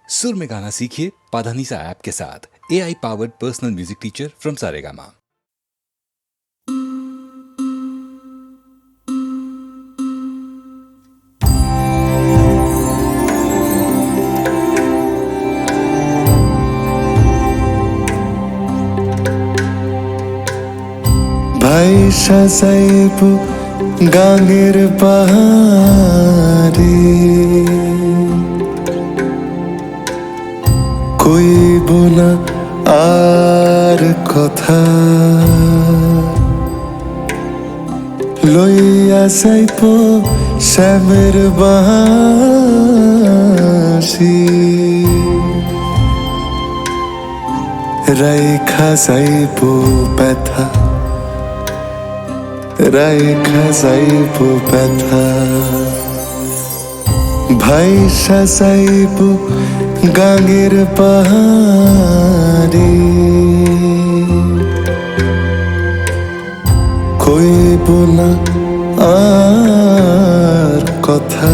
सुर में गाना सीखिए पाधानीसा ऐप के साथ। AI powered personal music teacher from Saregama. ভাই সাজাইব গাঙের পাহাড়ে, কইব না আর কথা, লইয়া যাইব শ্যামের বাঁশি, রাইখা যাইব ব্যথা, রাইখা যাইব ব্যথা। ভাই সাজাইব গাঙের পাহাড়ে, কইব না আর কথা,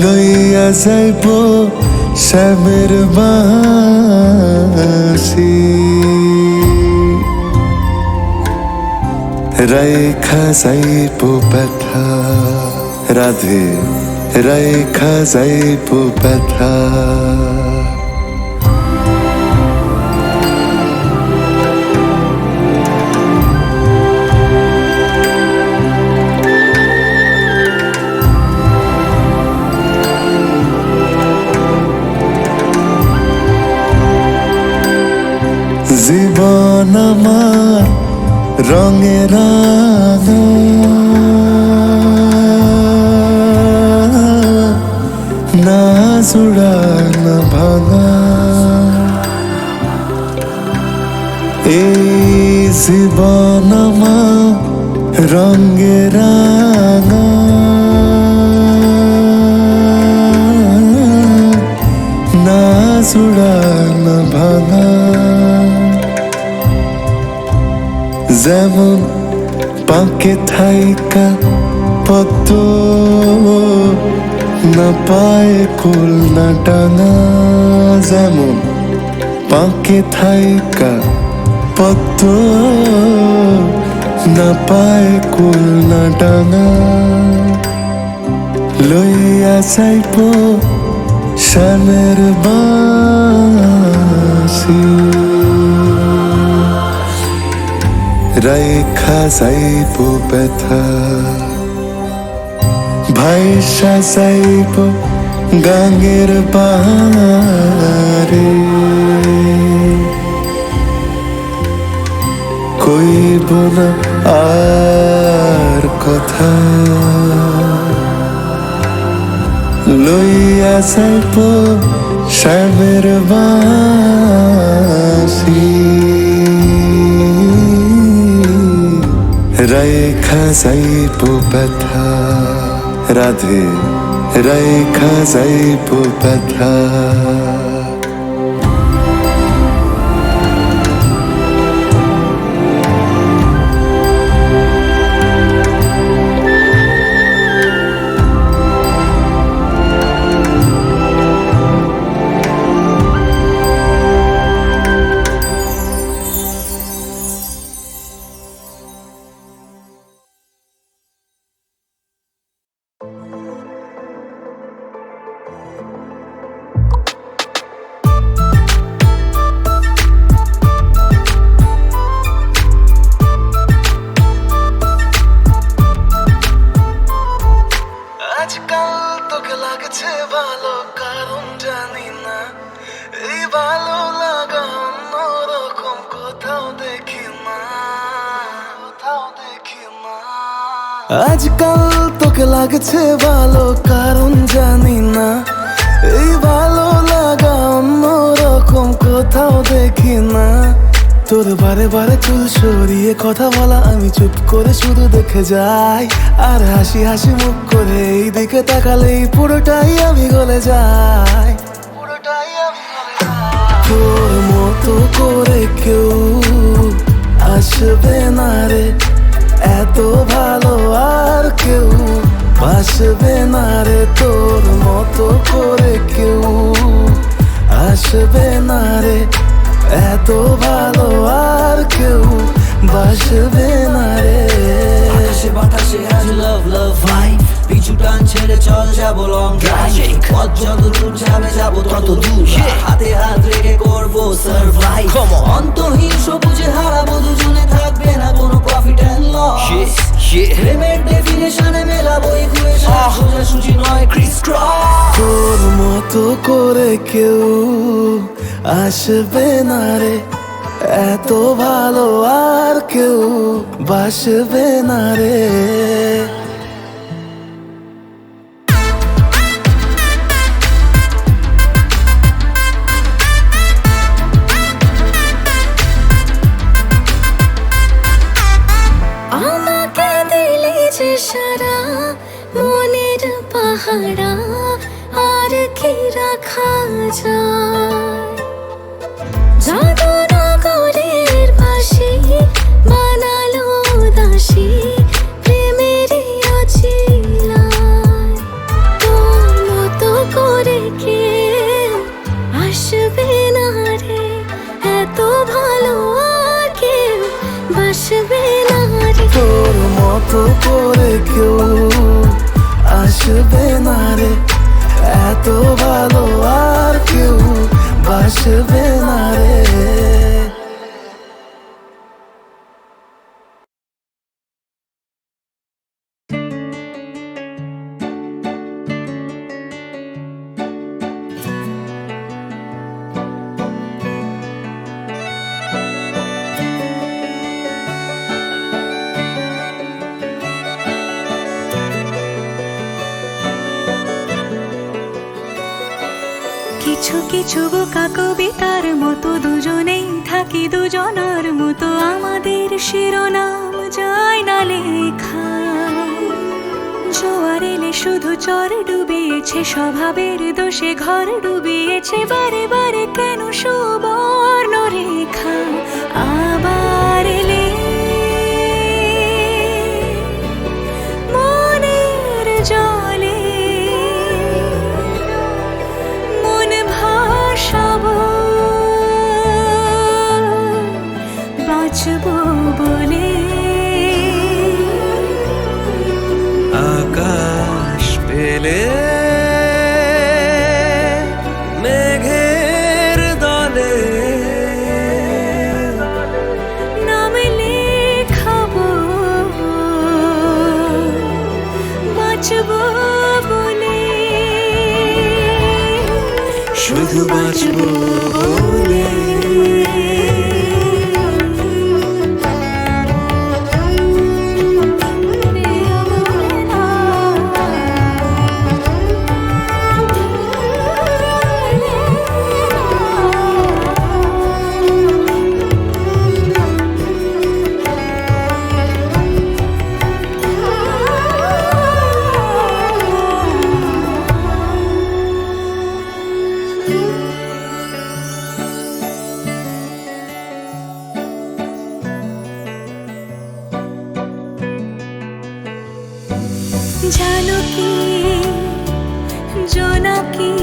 লইয়া যাইব শ্যামের বাঁশি, রাইখা যাইব ব্যথা। রাধে রাইখা যাইব ব্যথা। জীবন আমার রঙে রাঙা, না জোড়া না ভাঙা, এই জীবন আমার রঙে রাঙা, না জোড়া না ভাঙা। যেমন পাকে থাইকা পদ্ম না পায় কুল না টাঙা, যেমন পাকে থাইকা পদ্ম না পায় কুল না টাঙা, লইয়া যাইব শ্যামের বাঁশি, রাইখা যাইব ব্যথা। ভাই সাজাইব গাঙের পাহাড়ে, কইব না আর কথা, লইয়া যাইব শ্যামের বাঁশি, রাইখা যাইব ব্যথা। রাধে রাইখা যাইব ব্যথা। আজকাল তোকে লাগছে ভালো, কারণ জানি না এই ভালো লাগা অন্যরকম কোথাও দেখি না, কোথাও দেখি না। আজকাল তোকে লাগছে ভালো, কারণ জানি না এই ভালো লাগা অন্যরকম কোথাও দেখি না। তোর বারে বারে চুল সরিয়ে কথা বলা আমি চুপ করে শুধু দেখে যাই, আর হাসি হাসি মুখ করে এই দিকে তাকালেই পুরোটাই আমি গলে যাই, পুরোটাই আমি গলে যাই। তোর মতো করে কেউ আসবে না রে, এত ভালো আর কেউ বাসবে না রে, তোর মতো করে এত ভালো আর কেউ বাসবে না রে। আকাশে বাতাসে আজ লাভ লাভ ভাইব, পিছু টান ছেড়ে চল যাবো লং ড্রাইভ। পথ যত দূর যাবে যাবো তত দূর, হাতে হাত রেখে করবো সারভাইভ। অন্তহীন সবুজে হারাবো দুজনে, থাকবে না কোনো প্রফিট এন্ড লস। প্রেমের ডেফিনেশনে মেলাবো ইকুয়েশন, সোজাসুজি নয় ক্রিস ক্রস। তোর মতো করে কেউ আসবে না রে, এত ভালো আর কেউ বাসবে না রে। আমাকে দিলে যে সারা মনের পাহারা, আর কি রাখা যায়? জাদুনগরের বাঁশি বানালো দাসী প্রেমেরই অছিলায়। তোর মতো করে কেউ আসবে না রে, এত ভালো আর কেউ বাসবে না রে। তোর মতো করে কেউ আসবে না রে, এত ভালো আর কেউ বাসবে না রে। কিছু কিছু বোকা কবিতার মতো দুজনেই থাকি দুজনার মতো, আমাদের শিরোনাম যায় না লেখা। জোয়ার এলে শুধু চর ডুবিয়েছে, স্বভাবের দোষে ঘর ডুবিয়েছে, বারে বারে কেন সুবর্ণ রেখা আবার এলে মনের জলে মন ভাসাবো বাঁচবো বলে। আকাশ পেলে মেঘের দলে নাম লেখাবো বাঁচবো বলে, শুধু বাঁচবো বলে। জানো কি জোনাকি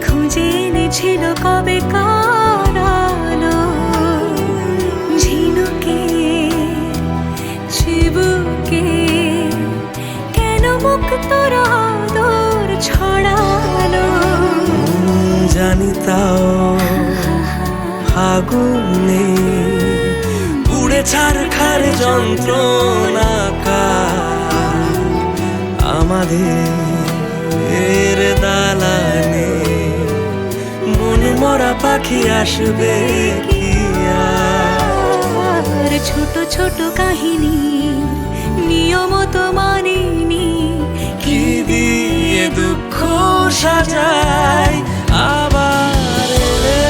খুঁজে এনেছিল কবে কারালো, ঝিনুকে চিবুকে কেন মুক্ত আদর ছড়ালো। জানি তাও ফাগুনে উড়ে ছারখার যন্ত্রণাকা আমাদের দালানে মন মরা পাখি আসবে কি আর? ছোট ছোট কাহিনী নিয়মত মানিনি, কি দিয়ে দুঃখ সাজায় আবার এলে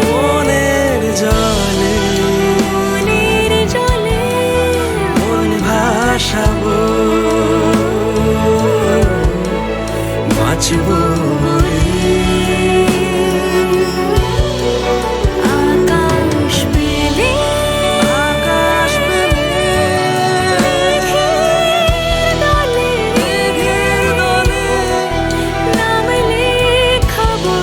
মনের জলে মনের জলে মন ভাসাবো বাঁচবো বলে। আকাশ পেলে আকাশ পেলে মেঘের দলে মেঘের দলে নাম লেখাবো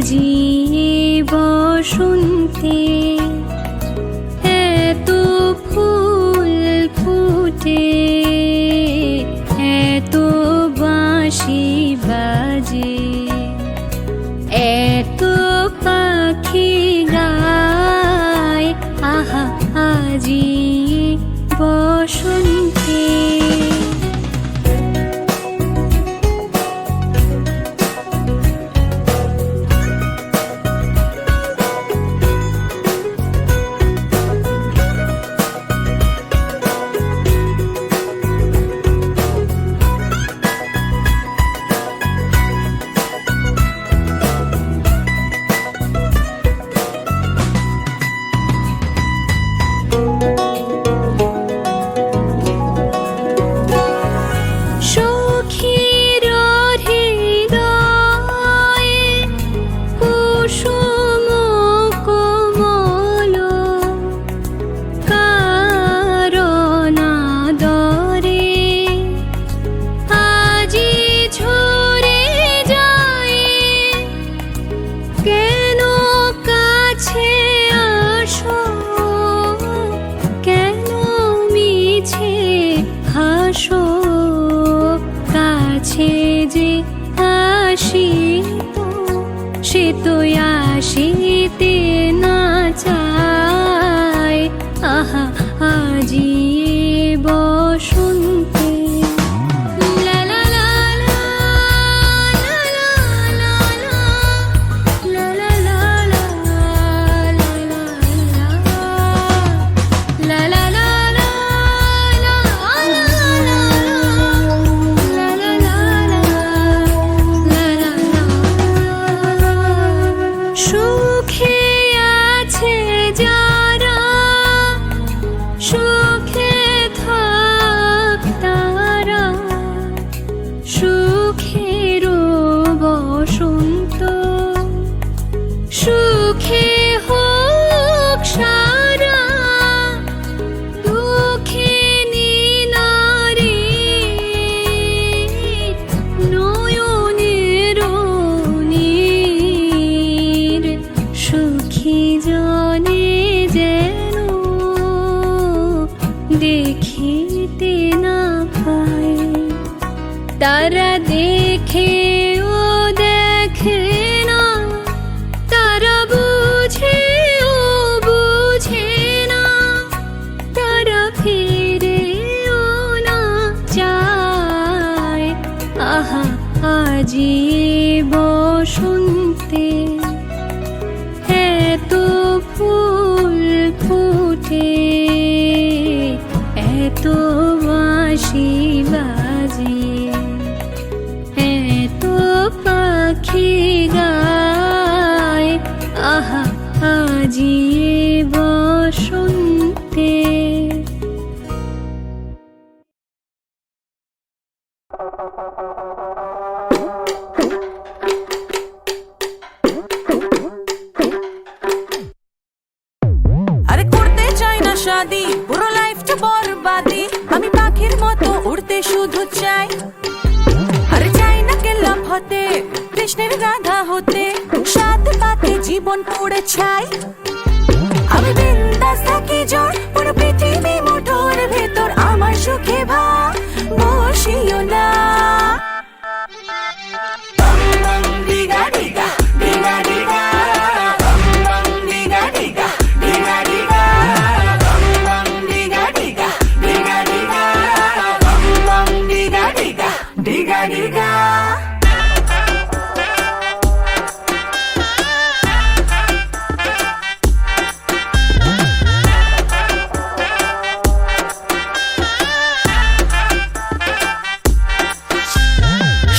আজি বসন্তে এত ফুল ফুটে, এত বাঁশি বাজে, এত পাখি গায়, আহা আজি বসন্তে। সখীর হৃদয়ে কুসুম কোমল, কারণ আদরে আজি ঝরে যায়, কেন কাছে আসো, কেন মিছে হাসো, কাছে যে আসিত সে তো আসিতে না চায়, আহা আজি বসন্তে। লা লা লা লা, লা লা লা লা, লা লা লা লা, লা লা লা, লা লা লা লা, লা লা লা লা। সুখে আছে যারা, সুখে থাক তারা, সুখেরও বসন্ত, সুখে হোক সারা, দুঃখিনী নারী নয়নের নীর, সুখী জনে যেন দেখিতে না পায়, তারা দেখে ও দেখে না, তারা বুঝে ও বুঝে না, তারা ফিরেও না চায়, আহা আজি বসন্তে এত ফুল ফুটে, এত বাঁশি বাজে, এত পাখি গায়, আহা আজি বসন্তে। আরে করতে চাই না শাদি, পুরো লাইফটা বরবাদি, আমি পাখির মতো উড়তে শুধু চাই। আরে চাই না কেল্লাম হতে, কৃষ্ণের রাধা হতে, সাত পাতে জীবন পড়ে ছাই। আমি বিন্দাস থাকি জোর, পুরো পৃথিবী মোটর ভেতর, আমার সুখে ভা বসিও না। ডিগা ডিগা ডিগা ডিগা, ডিগা ডিগা ডিগা ডিগা, ডিগা ডিগা ডিগা ডিগা, ডিগা ডিগা ডিগা ডিগা।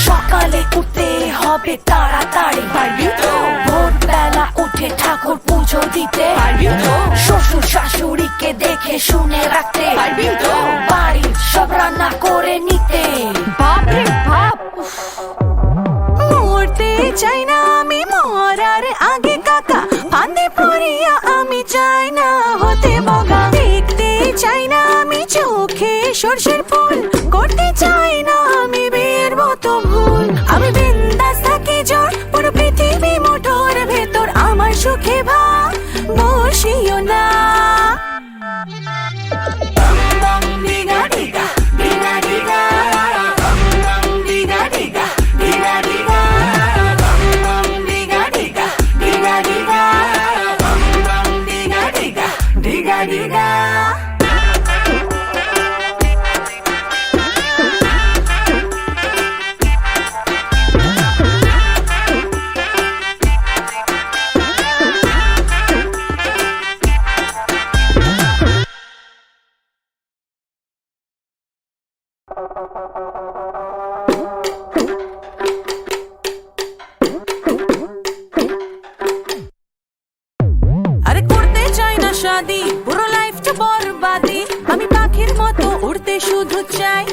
সকালে উঠতে হবে তাড়াতাড়ি, পারবি তো? ভোরবেলা উঠে ঠাকুর পুজো দিতে, পারবি তো? শ্বশুর শাশুড়িকে দেখে শুনে রাখতে, পারবি তো? বাড়ির সব রান্না করে নিতে, বাপরে বাপ। মরতে চাই না আমি, মরার আগে কাকা ফান্দে পড়িয়া আমি চাই না হতে বগা। দেখতে চাই না আমি চোখে সর্ষের ফুল, করতে চাই না আমি বিয়ের মতো ভুল। আমি বিন্দাস থাকি জোর, পুরো পৃথিবী মোটর শাদি পুরো লাইফটা বরবাদি আমি পাখির মতো উড়তে শুধু চাই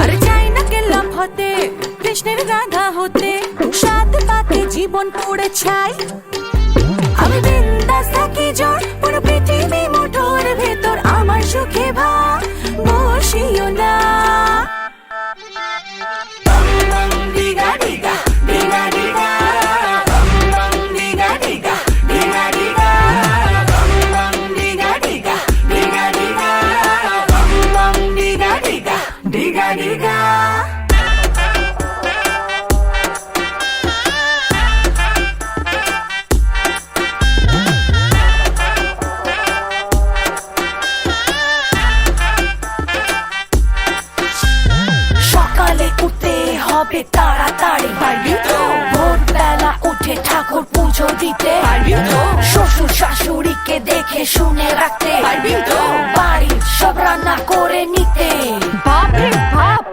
আরে চাই না গেলাম হতে কৃষ্ণের রাধা হতে সাত পাতে জীবন পুড়ে ছাই আমি বিন্দাস থাকি জোর পুরো পৃথিবী মুঠোর ভেতর আমার সুখে ভাগ বসিও না ডিগা ডিগা ডিগা ডিগা ডিগা ডিগা ডিগা ডিগা ডিগা ডিগা ডিগা ডিগা ডিগা ডিগা ডিগা সকালে উঠতে হবে তাড়াতাড়ি পারবি তো ভোরবেলা উঠে ঠাকুর পুজো দিতে পারবি তো শ্বশুর শাশুড়িকে দেখে শুনে রাখতে পারবি তো বাড়ির সব রান্না করে নিতে বাপরে বাপ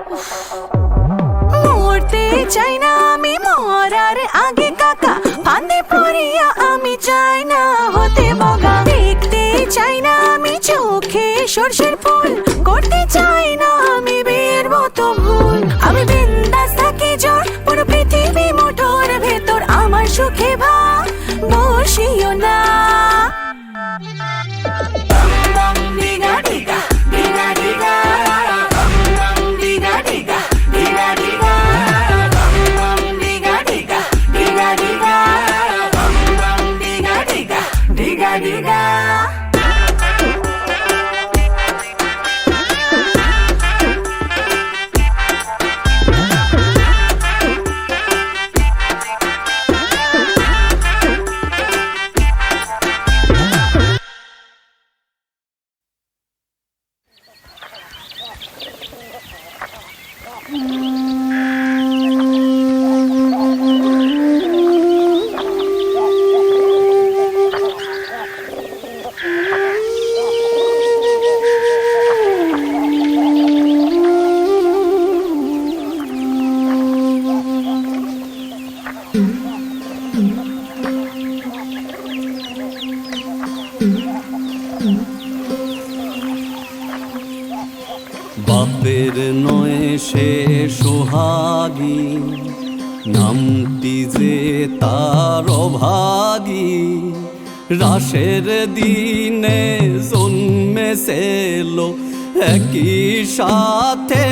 মরতে চাই না আমি মরার আগে কাকা ফাঁদে পড়িয়া আমি চাই না হতে বগা দেখতে চাই না আমি চোখে সর্ষের ফুল করতে চাই না আমি বিয়ের মতো ভুল আমি বিন্দাস থাকি জোর পুরো পৃথিবী মুঠোর ভেতর আমার সুখে ভাগ বসিও না ডিগা ডিগা ডিগা ডিগা ডিগা ডিগা ডিগা ডিগা ডিগা ডিগা ডিগা ডিগা ডিগা ডিগা ডিগা ডিগা বাপের নয় সে সোহাগী নামটি যে তার অভাগী রাসের দিনে জন্মেছিল একই সাথে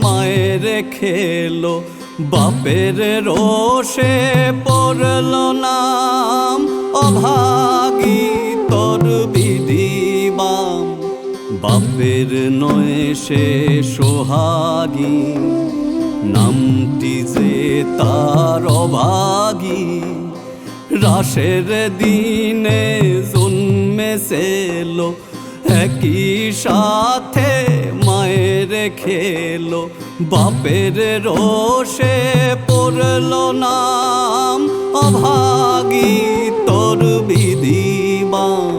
মায়ের খেলো বাপের রোষে পড়ল নাম অভাগী তোর বিধিবাম বাপের নয় সে সোহাগী নামটি যে তার অভাগী রাসের দিনে জন্মেছিল একই সাথে মায়ের খেলো বাপের রোষে পড়ল নাম অভাগী তোর বিধিবাম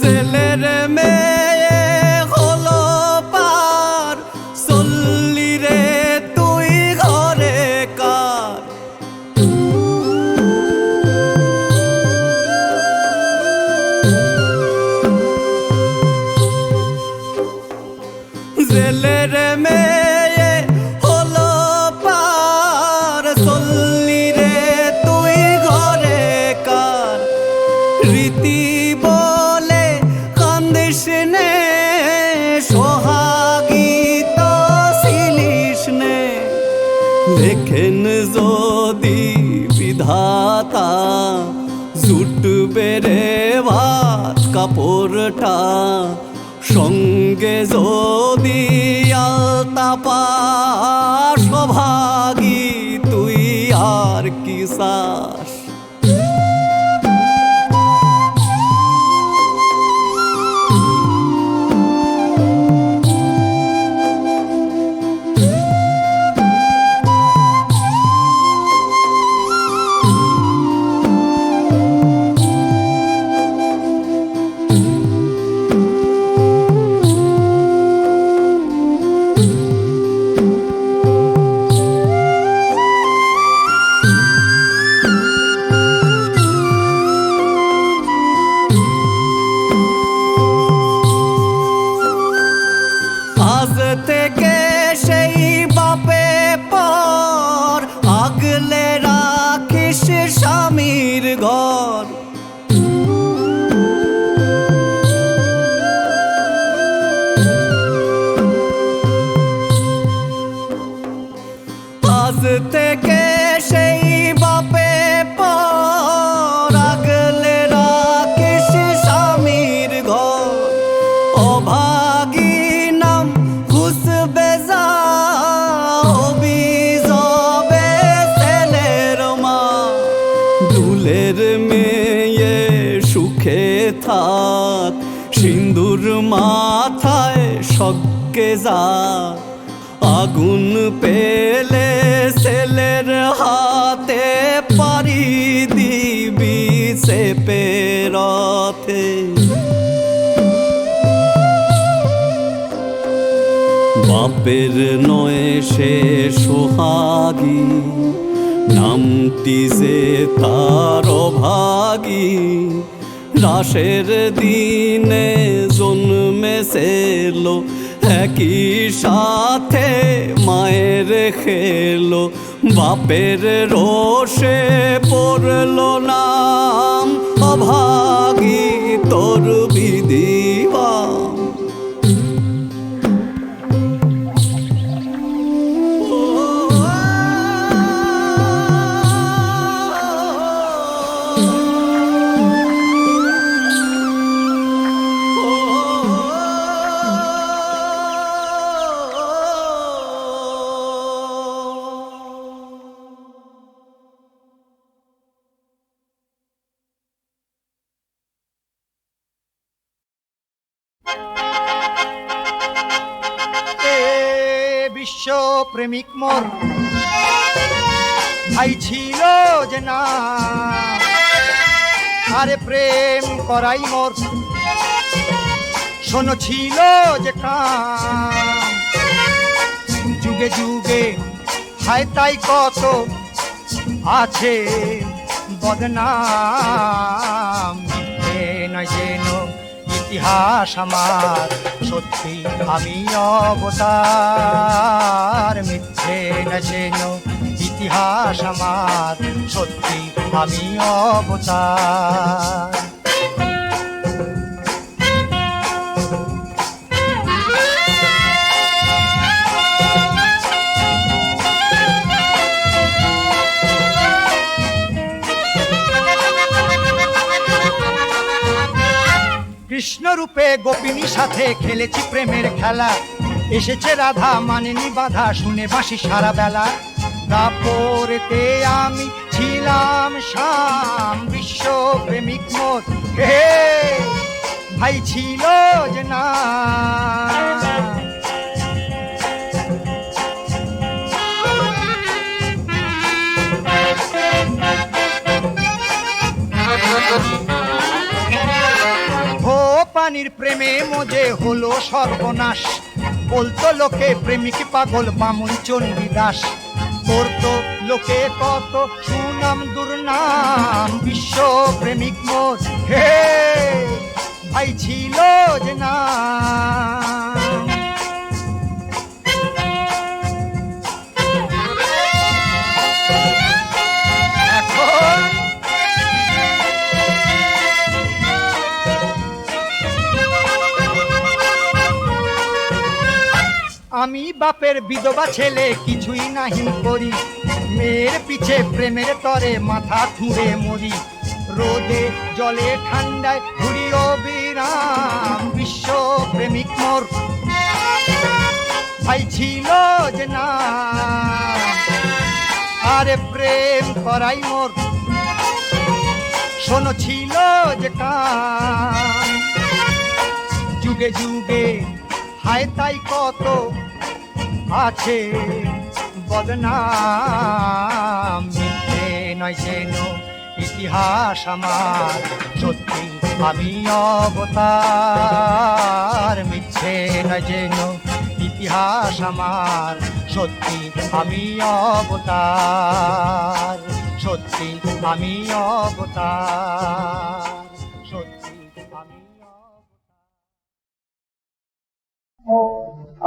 জেলের মেয়ে হলো পার চললি রে তুই ঘরে কার জেলের মেয়ে হলো পার চললি রে তুই ঘরে কার রীতি বলে কান্দিস নে সোহাগী তো ছিলিস নে লেখেন যদি বিধাতা জুটবে রে ভাত কাপড়টা সঙ্গে যদি আলতা পাস অভাগী তুই আর কি চাস থেকে সেই বাপে পর আগলে রাখিস স্বামীর ঘর অভাগী নাম খুশবে যা অভিজবে ছেলের মা দুলের মেয়ে সুখে থাক সিন্দুর মাথায় সজ্ঞে যা আগুন পেলে ছেলের হাতে পারি দিবি সে পেরথে বাপের নয় সে সোহাগী নামটি যে তার অভাগী রাসের দিনে জন্মেছিল একই সাথে মায়ের খেলো বাপের রোষে পড়ল নাম অভাগী তোর বিধিবা বিশ্ব প্রেমিক মোর ভাই ছিল যে না আরে প্রেম করাই মোর শোনো ছিল যে কাম যুগে যুগে হায় তাই কত আছে বদনাম নয় যেন ইতিহাস আমার সত্যি আমি অবতার মিথ্যে না যেন ইতিহাস আমার সত্যি আমি অবতার কৃষ্ণ রূপে গোপিনী সাথে খেলেছি প্রেমের খেলা এসেছে রাধা মানেনি বাধা শুনে বাঁশি সারা বেলা তারপরেতে আমি ছিলাম শাম বিশ্ব প্রেমিক মোর হে ভাই ছিল যে না পানির প্রেমে মজে হলো সর্বনাশ বলতো লোকে প্রেমিক পাগল বামুন চণ্ডীদাস করতো লোকে কত সুনাম দুর্নাম বিশ্ব প্রেমিক মোর হে ভাই ছিল যে না আমি বাপের বিধবা ছেলে কিছুই নাহি করি মেয়ের পিছে প্রেমের তরে মাথা খুঁড়ে মরি রোদে জলে ঠান্ডায় ঘুরি অবিরাম বিশ্ব প্রেমিক মোর ভাই ছিল যে না আরে প্রেম করাই মোর শোনো ছিল যে কাম যুগে যুগে হায় তাই কত আছে বদনাম মিথ্যে নয় যেন ইতিহাস আমার সত্যি আমি অবতার মিথ্যে নয় যেন ইতিহাস আমার সত্যি আমি অবতার সত্যি আমি অবতার সত্যি আমি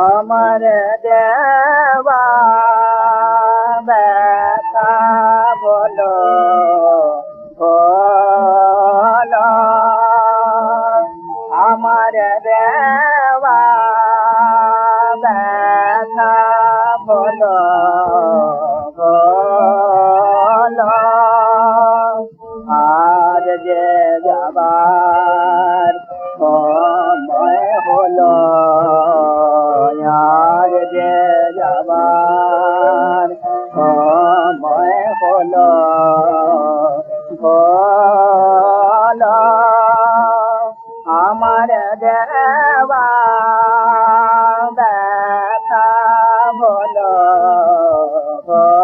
আমার দেওয়া ব্যথা বলো বলো আমার দেওয়া ব্যথা বলো যাবার সময় হলো বলো আমার দেওয়া ব্যথা বলো বলো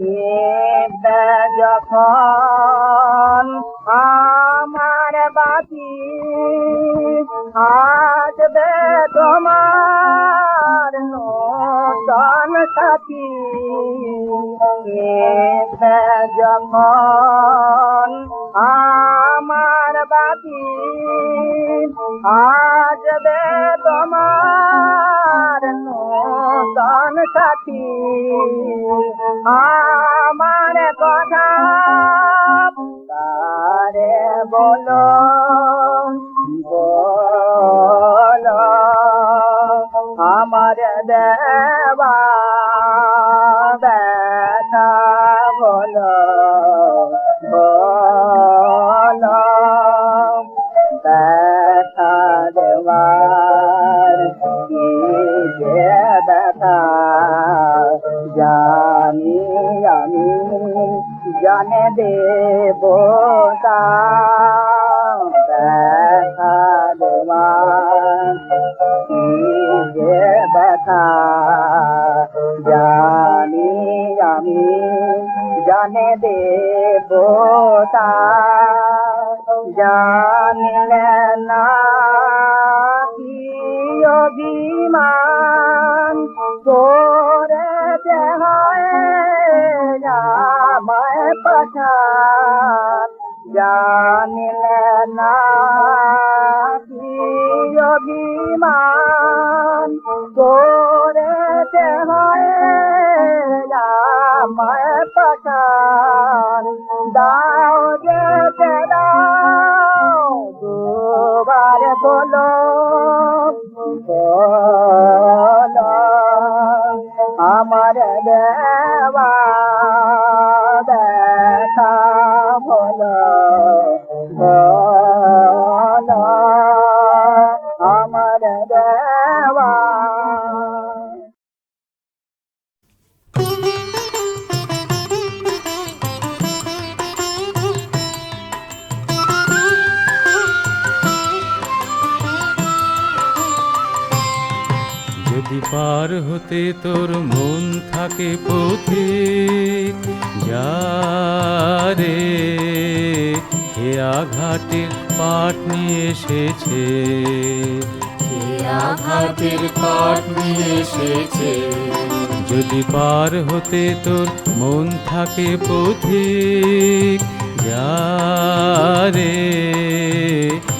নিবে যখন আমার বাতি আসবে তোমার নূতন সাথী নিবে যখন আমার বাতি আসবে তোমার নূতন সাথী আমার কথা তারে বলো বলো আমার দেওয়া ব্যথা বলো বলো ব্যথা দেওয়ার কি যে ব্যথা জানি আমি জানে দেব ব্যথা দেওয়ার কি যে ব্যথা জানি আমি জানে দেব জানিলে না কি অভিমান করেছে হয় আমায় পাঠান জানিলে না কি অভিমান করেছে হয় আমায় পাঠান দাও যেতে দাও দুবার বলো বলো আমার দেওয়া ব্যথা বলো বলো আমার দেওয়া যদি পার হতে তোর মন থাকে পথিক যারে খেয়া ঘাটের পাট নিয়ে এসেছে খেয়া ঘাটের পাট নিয়ে এসেছে যদি পার হতে তোর মন থাকে পথিক যারে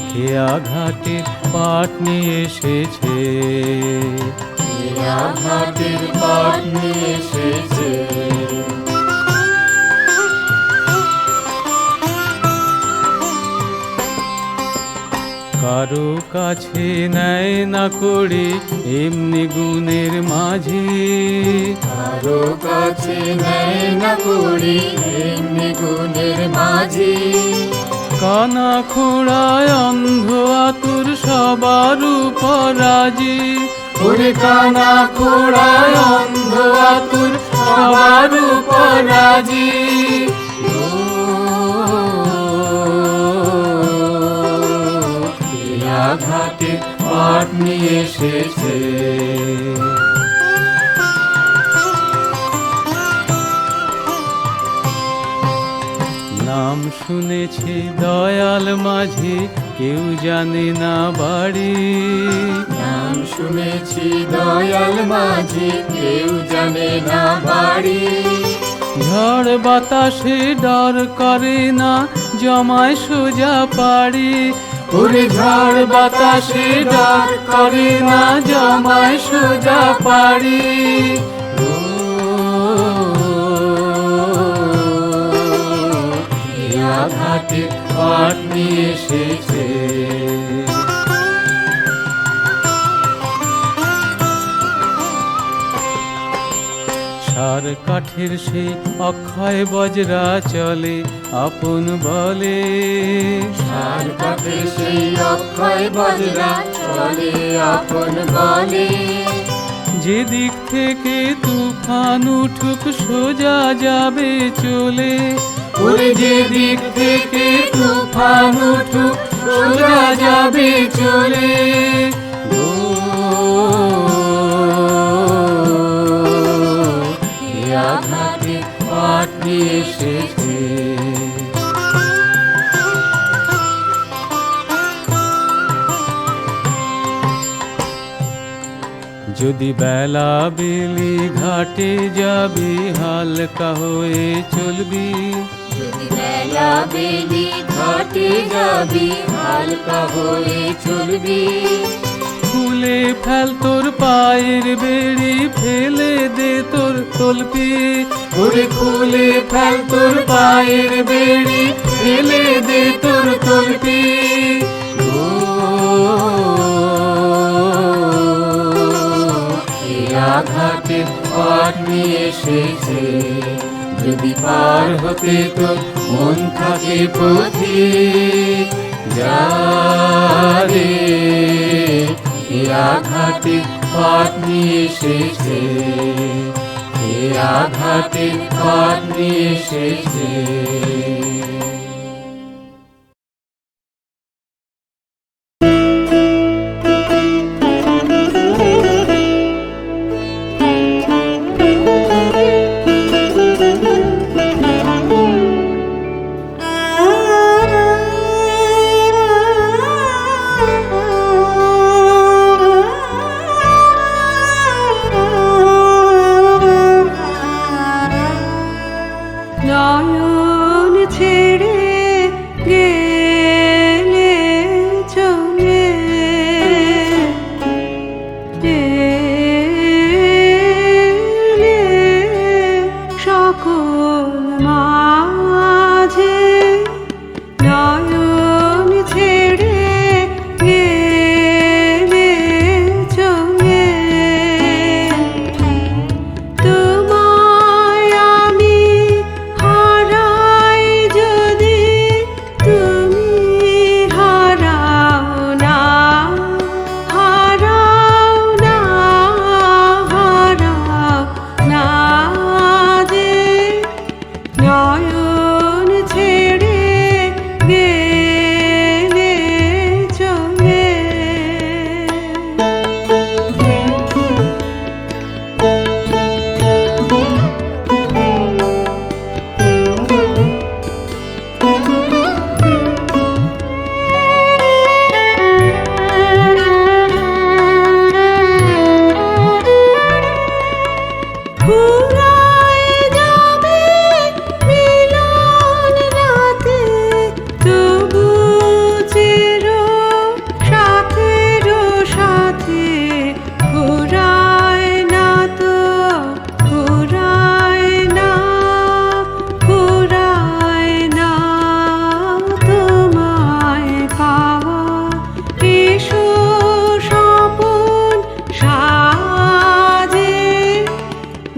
খেয়া ঘাটের পাট নিয়ে এসেছে খেয়া ঘাটের পাট নিয়ে এসেছে কারো কাছে নেয় না করে এমনি গুণের মাঝে কারো কাছে নেয় না করে এমনি গুণের মাঝে কানা খোড়ায় অন্ধ আতুর সবার উপর রাজি ওরে কানা খোড়ায় অন্ধ আতুর সবার উপর রাজি ঘাটে পাট নিয়ে এসেছে নাম শুনেছি দয়াল মাঝে কেউ জানে না বাড়ি নাম শুনেছি দয়াল মাঝে কেউ জানে না বাড়ি ঝড় বাতাসে ডর করে না জমায় সোজা পাড়ি ওরে ঝড় বাতাসে ডর করে না জমায় সোজা পাড়ি ঘাটে পাট নিয়ে এসেছে তার কাঠের সেই অক্ষয় বজরা চলে আপন বলে, তার কাঠের সেই অক্ষয় বজরা চলে আপন বলে। যেদিক থেকে তুফান উঠুক সোজা যাবে চলে, ওরে যেদিক থেকে তুফান উঠুক সোজা যাবে চলে। আঘাতে পাট নিয়ে এসেছে। যদি বেলা বেলি ঘাটে যাবি হালকা হয়ে চলবি, যদি বেলা বেলি ঘাটে যাবি হালকা হয়ে চলবি। খুলে ফেল তোর পায়ের বেড়ি ফেলে দে তোর তলপি, ওরে খুলে ফেল তোর পায়ের বেড়ি ফেলে দে তোর তলপি। আঘাতে পাট নিয়ে এসেছে, যদি পার হতে তোর মন থাকে পথিক যা রে। আঘাতে পাট নিয়ে এসেছে, আঘাতে পাট নিয়ে এসেছে। নয়ন ছেড়ে গেলে চলে, গেলে সকল মাঝে। নয়ন ছেড়ে গেলে চলে, তোমায় আমি হারাই যদি তুমি হারাও না, হারাও না, হারাও না যে। নয়ন ছেড়ে গেলে চলে। ফুরায় যাবে মিলন রাতে, তবু চির সাথের সাথে। ফুরায় না তো, ফুরায় না, ফুরায় না তোমায় পাওয়া। এসো স্বপন সাজে,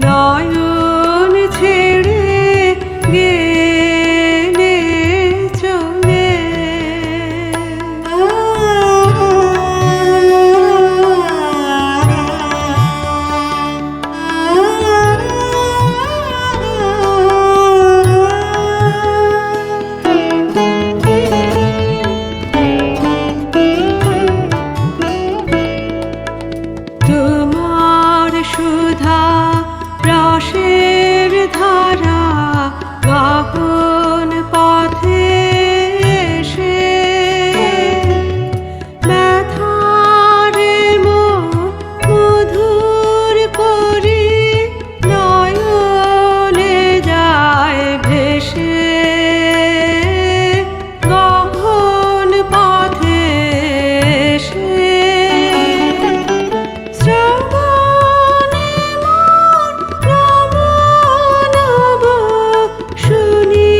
নয়ন ছেড়ে গেলে চলে। তোমার সুধা রসের ধারা গহন পথে এসে, ব্যথারে মধুর করি নয়নে যায় ভেসে। গহন পথে এসে শ্রাবণে মন নব নব শুনি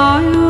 নয়ন